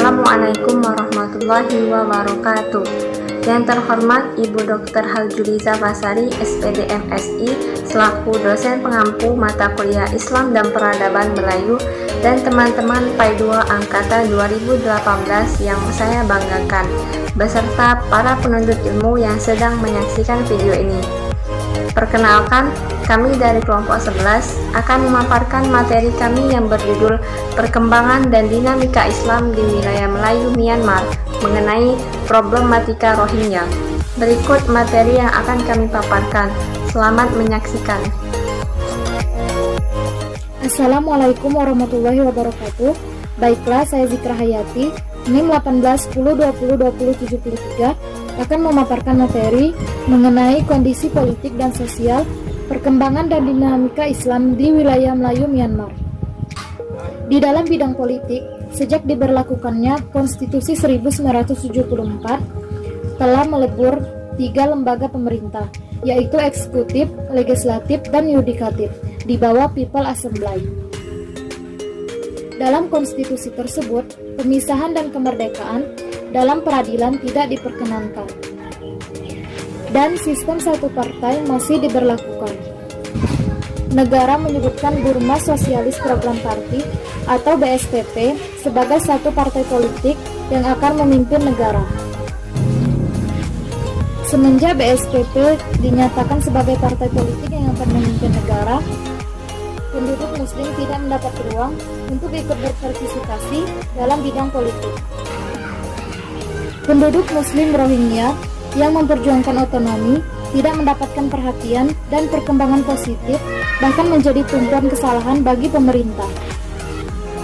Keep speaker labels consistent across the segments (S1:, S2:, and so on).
S1: Assalamualaikum warahmatullahi wabarakatuh. Yang terhormat Ibu Dr. Haljuliza Basari, SPD MSI, selaku dosen pengampu mata kuliah Islam dan Peradaban Melayu, dan teman-teman PAI 2 Angkatan 2018 yang saya banggakan, beserta para penuntut ilmu yang sedang menyaksikan video ini. Perkenalkan, kami dari kelompok 11 akan memaparkan materi kami yang berjudul Perkembangan dan Dinamika Islam di Wilayah Melayu Myanmar mengenai problematika Rohingya. Berikut materi yang akan kami paparkan. Selamat menyaksikan.
S2: Assalamualaikum warahmatullahi wabarakatuh. Baiklah, saya Zikra Hayati, NIM 1810202073 akan memaparkan materi mengenai kondisi politik dan sosial, perkembangan dan dinamika Islam di wilayah Melayu Myanmar. Di dalam bidang politik, sejak diberlakukannya Konstitusi 1974 telah melebur 3 lembaga pemerintah, yaitu eksekutif, legislatif, dan yudikatif di bawah People Assembly. Dalam konstitusi tersebut, pemisahan dan kemerdekaan dalam peradilan tidak diperkenankan, dan sistem satu partai masih diberlakukan. Negara menyebutkan Burma Socialist Program Party atau BSPP sebagai satu partai politik yang akan memimpin negara. Semenjak BSPP dinyatakan sebagai partai politik yang akan memimpin negara, penduduk muslim tidak mendapat ruang untuk ikut berpartisipasi dalam bidang politik. Penduduk muslim Rohingya yang memperjuangkan otonomi tidak mendapatkan perhatian dan perkembangan positif, bahkan menjadi tumpuan kesalahan bagi pemerintah.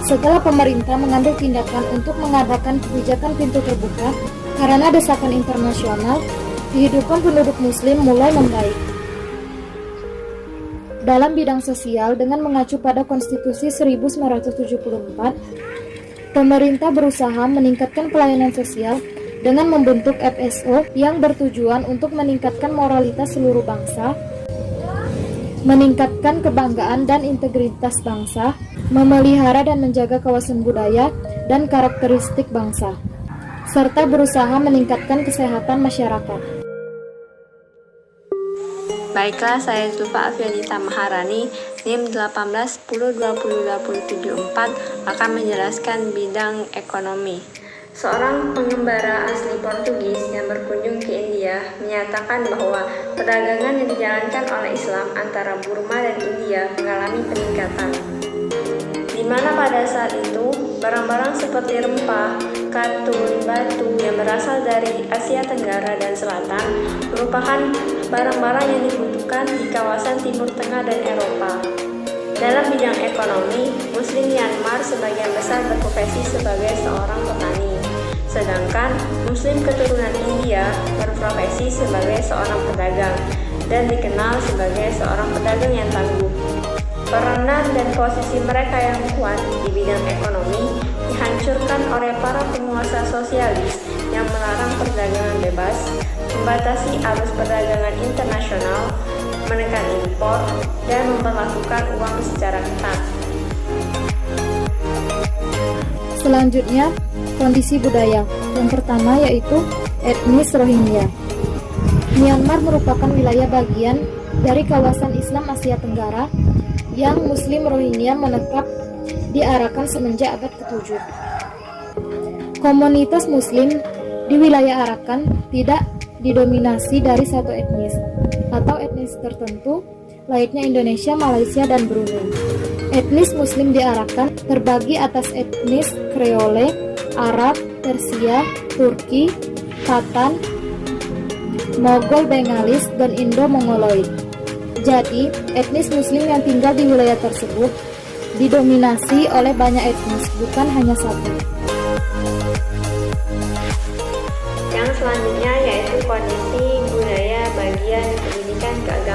S2: Setelah pemerintah mengambil tindakan untuk mengadakan kebijakan pintu terbuka karena desakan internasional, kehidupan penduduk muslim mulai membaik. Dalam bidang sosial, dengan mengacu pada Konstitusi 1974, pemerintah berusaha meningkatkan pelayanan sosial dengan membentuk FSO yang bertujuan untuk meningkatkan moralitas seluruh bangsa, meningkatkan kebanggaan dan integritas bangsa, memelihara dan menjaga kawasan budaya dan karakteristik bangsa, serta berusaha meningkatkan kesehatan masyarakat.
S1: Baiklah, saya Zulfa Afianita Maharani, NIM 1810202074 akan menjelaskan bidang ekonomi. Seorang pengembara asli Portugis yang berkunjung ke India menyatakan bahwa perdagangan yang dijalankan oleh Islam antara Burma dan India mengalami peningkatan, di mana pada saat itu barang-barang seperti rempah, katun, batu yang berasal dari Asia Tenggara dan Selatan merupakan barang-barang yang dibutuhkan di kawasan Timur Tengah dan Eropa. Dalam bidang ekonomi, Muslim Myanmar sebagian besar berprofesi sebagai seorang petani, sedangkan Muslim keturunan India berprofesi sebagai seorang pedagang dan dikenal sebagai seorang pedagang yang tangguh. Peranan dan posisi mereka yang kuat di bidang ekonomi dihancurkan oleh para penguasa sosialis yang melarang perdagangan bebas, membatasi arus perdagangan internasional, menekan impor, dan memperlakukan uang secara ketat.
S2: Selanjutnya, kondisi budaya. Yang pertama yaitu etnis Rohingya. Myanmar merupakan wilayah bagian dari kawasan Islam Asia Tenggara yang Muslim Rohingya menetap di Arakan semenjak abad ke-7. Komunitas Muslim di wilayah Arakan tidak didominasi dari satu etnis atau etnis tertentu layaknya Indonesia, Malaysia, dan Brunei. Etnis Muslim di Arakan terbagi atas etnis Kreole, Arab, Persia, Turki, Tatan, Mogol Bengalis, dan Indo-Mongoloid. Jadi, etnis Muslim yang tinggal di wilayah tersebut didominasi oleh banyak etnis, bukan hanya satu.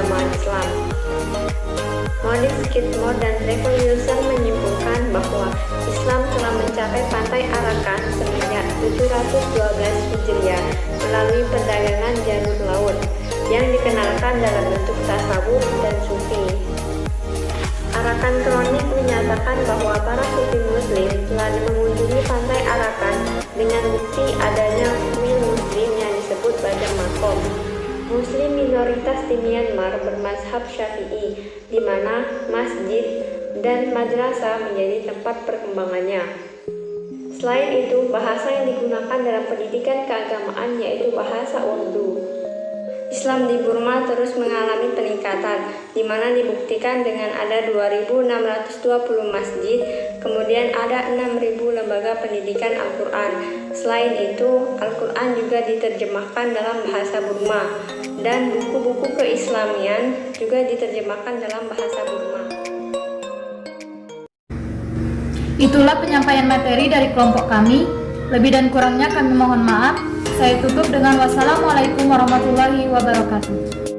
S1: keagamaan Islam. Modern Skidmore dan Trevor Wilson menyimpulkan bahwa Islam telah mencapai pantai Arakan semenjak 712 Hijriah melalui perdagangan jalur laut yang dikenalkan dalam bentuk tasawuf dan sufi. Arakan Kronik menyatakan bahwa para sufi muslim telah mengunjungi pantai Arakan dengan bukti adanya kuil muslim yang disebut Bajang Makom. Muslim minoritas di Myanmar bermazhab Syafi'i, di mana masjid dan madrasah menjadi tempat perkembangannya. Selain itu, bahasa yang digunakan dalam pendidikan keagamaan yaitu bahasa Urdu. Islam di Burma terus mengalami peningkatan, di mana dibuktikan dengan ada 2.620 masjid, kemudian ada 6.000 lembaga pendidikan Al-Quran. Selain itu, Al-Quran juga diterjemahkan dalam bahasa Burma, dan buku-buku keislamian juga diterjemahkan dalam bahasa Burma.
S2: Itulah penyampaian materi dari kelompok kami. Lebih dan kurangnya kami mohon maaf. Saya tutup dengan wassalamualaikum warahmatullahi wabarakatuh.